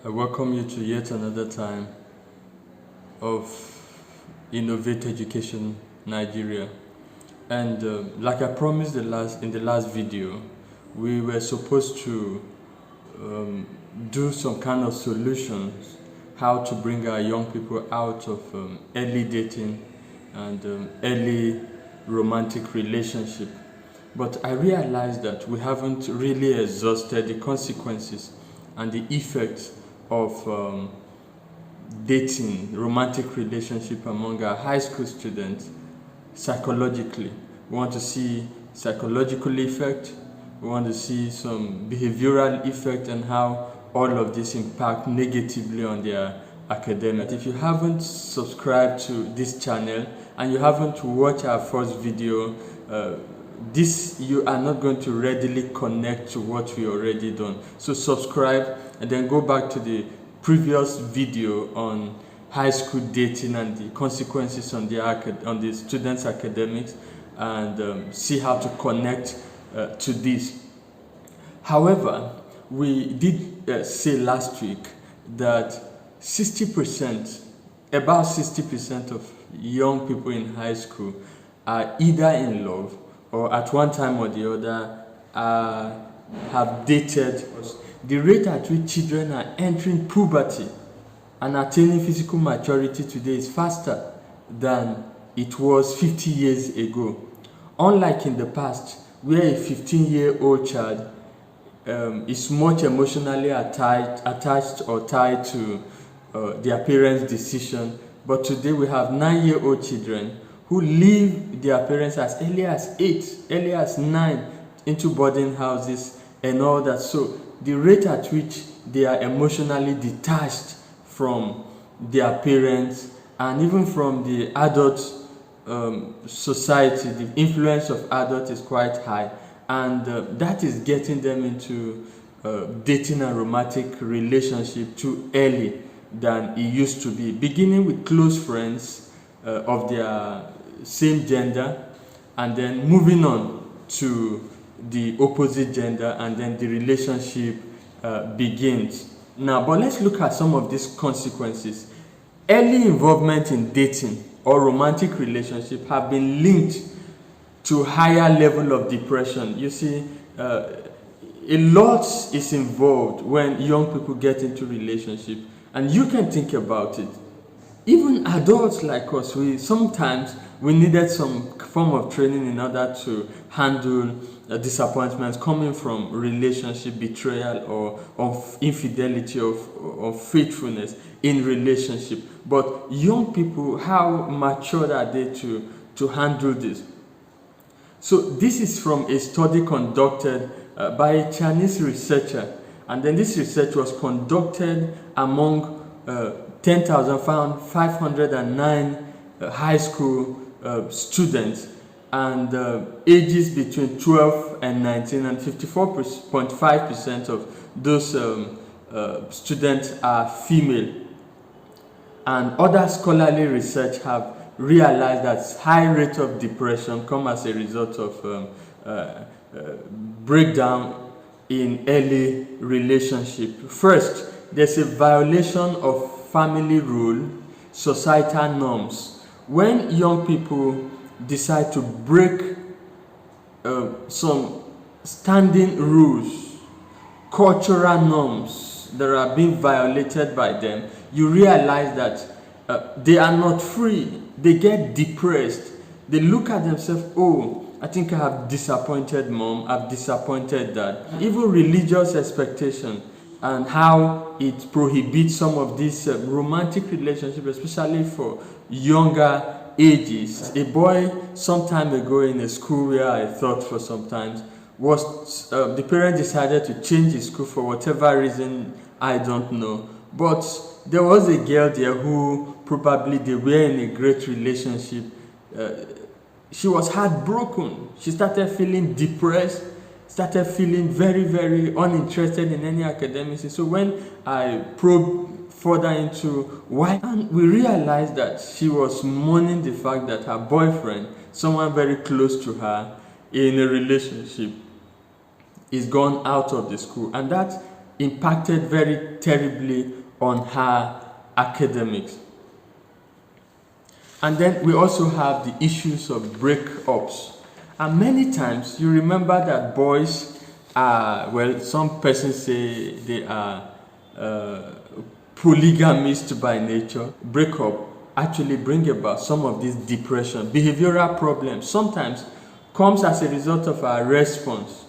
I welcome you to yet another time of Innovate Education Nigeria. And like I promised in the last video, we were supposed to do some kind of solutions how to bring our young people out of early dating and early romantic relationship. But I realized that we haven't really exhausted the consequences and the effects of dating, romantic relationship among our high school students psychologically. We want to see psychological effect, we want to see some behavioral effect and how all of this impact negatively on their academic. If you haven't subscribed to this channel and you haven't watched our first video, you are not going to readily connect to what we already done. So subscribe and then go back to the previous video on high school dating and the consequences on the students' academics, and see how to connect to this. However, we did say last week that about 60% of young people in high school are either in love or at one time or the other have dated. The rate at which children are entering puberty and attaining physical maturity today is faster than it was 50 years ago. Unlike in the past, where a 15-year-old child is much emotionally attached or tied to their parents' decision, but today we have 9-year-old children who leave their parents as early as 8, early as 9 into boarding houses and all that. So the rate at which they are emotionally detached from their parents and even from the adult society, the influence of adults is quite high, and that is getting them into dating and romantic relationship too early than it used to be, beginning with close friends of their same gender, and then moving on to the opposite gender, and then the relationship begins. Now, but let's look at some of these consequences. Early involvement in dating or romantic relationship have been linked to higher level of depression. You see, a lot is involved when young people get into relationship, and you can think about it. Even adults like us, sometimes we needed some form of training in order to handle disappointments coming from relationship betrayal or of infidelity of faithfulness in relationship. But young people, how mature are they to handle this? So this is from a study conducted by a Chinese researcher, and then this research was conducted among 10,509 high school students, and ages between 12 and 19, and 54.5% of those students are female. And other scholarly research have realized that high rate of depression come as a result of breakdown in early relationship. First, there's a violation of family rule, societal norms. When young people decide to break some standing rules, cultural norms that are being violated by them, you realize that they are not free. They get depressed. They look at themselves, oh, I think I have disappointed mom, I've disappointed dad. Even religious expectation and how it prohibits some of these romantic relationships, especially for younger ages. A boy some time ago in a school where I taught for some time, was the parent decided to change his school for whatever reason, I don't know. But there was a girl there who probably they were in a great relationship. She was heartbroken. She started feeling depressed, started feeling very, very uninterested in any academics. So when I probed further into why, and we realized that she was mourning the fact that her boyfriend, someone very close to her in a relationship, is gone out of the school, and that impacted very terribly on her academics. And then we also have the issues of breakups. And many times you remember that boys are, well, some persons say they are polygamist by nature. Breakup actually bring about some of this depression, behavioral problems. Sometimes comes as a result of our response.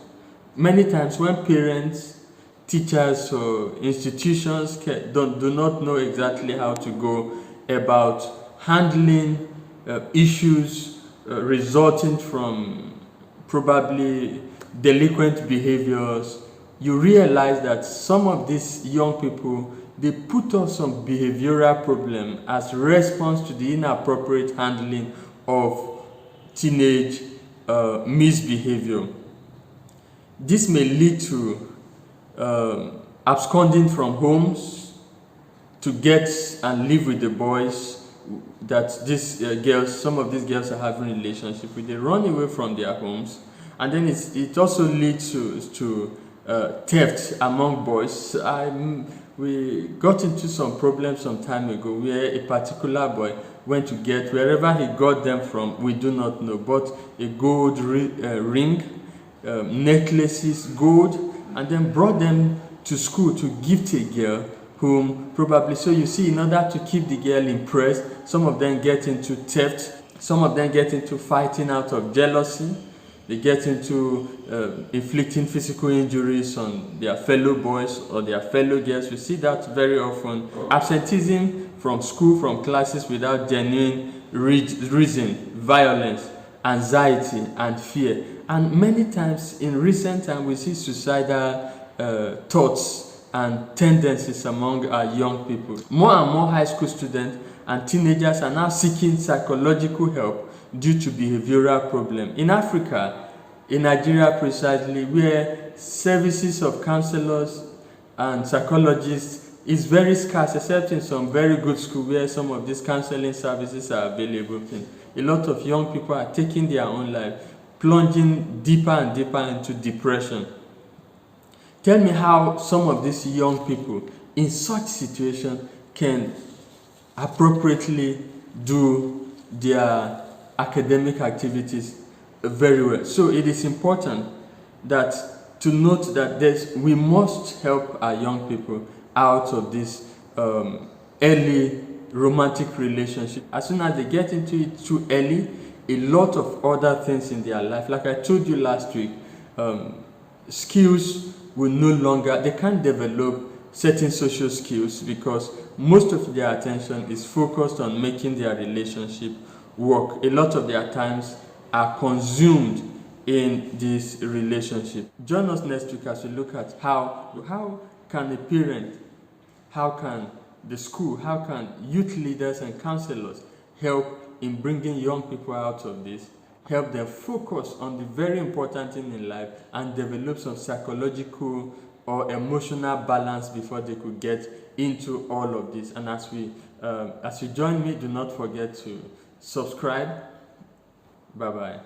Many times when parents, teachers, or institutions do not know exactly how to go about handling issues resulting from probably delinquent behaviors, you realize that some of these young people, they put on some behavioral problem as response to the inappropriate handling of teenage misbehavior. This may lead to absconding from homes to get and live with the boys that these girls, some of these girls are having relationship with. They run away from their homes, and then it also leads to theft among boys. We got into some problems some time ago where a particular boy went to get, wherever he got them from, we do not know, but a gold ring, necklaces, gold, and then brought them to school to gift a girl whom probably, so you see, in order to keep the girl impressed, some of them get into theft, some of them get into fighting out of jealousy, they get into inflicting physical injuries on their fellow boys or their fellow girls. We see that very often. Absenteeism from school, from classes without genuine reason, violence, anxiety, and fear. And many times in recent time, we see suicidal thoughts and tendencies among our young people. More and more high school students and teenagers are now seeking psychological help due to behavioral problems. In Africa, in Nigeria precisely, where services of counselors and psychologists is very scarce, except in some very good schools where some of these counseling services are available. A lot of young people are taking their own life, plunging deeper and deeper into depression. Tell me how some of these young people in such situation can appropriately do their academic activities very well. So it is important that to note that we must help our young people out of this early romantic relationship. As soon as they get into it too early, a lot of other things in their life, like I told you last week, skills will no longer, they can't develop certain social skills because most of their attention is focused on making their relationship work. A lot of their times are consumed in this relationship. Join us next week as we look at how can a parent, how can the school, how can youth leaders and counselors help in bringing young people out of this, help them focus on the very important thing in life and develop some psychological or emotional balance before they could get into all of this. And as you join me, do not forget to subscribe. Bye-bye.